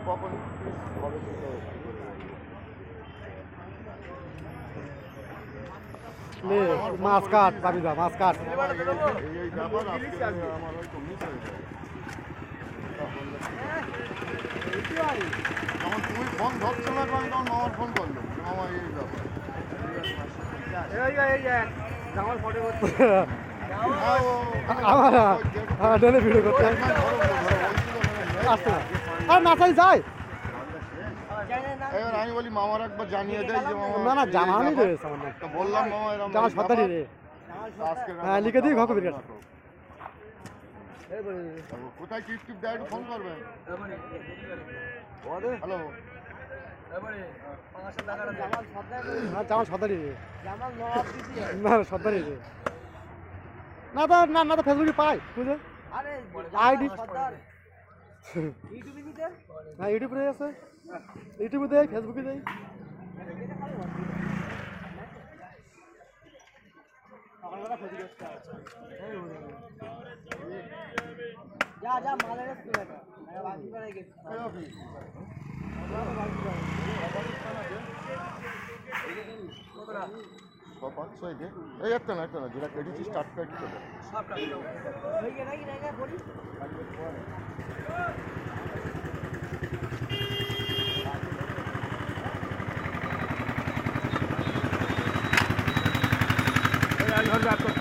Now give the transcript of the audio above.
কখন কবে মাছ কাট পাবি না, মাছ কাট। এই ব্যাপার আজকে আমার হয়তো মিস হয়ে যায়। তখন তুমি ফোন ধরছো না, তখন মামার ফোন করলো, মামা এই ব্যাপার। আমার ডেলে ভিডিও করতে আসতে আর মাথায় যায়। এবার আমি বলি মামার একবার জানিয়ে দেয় যে মামা না না জামানি রয়েছে আমার তো বললাম মামা এরকম জামা সত্তারি রে আজকে হ্যাঁ লিখে দিই খবর গেছে। কোথায় টিপ টিপ দেয় একটু ফোন করবে। হ্যালো জামা সত্তারি রে না সত্তারি রে না তো না না তো ফেসবুকে পাই বুঝে আইডি হ্যাঁ ইউটিউবে আছে, ইউটিউবে দেয়, ফেসবুকে দেয়। যা যা মালের এই একটা না যেটা কেটেছি স্টার্ট করে চলে ঘর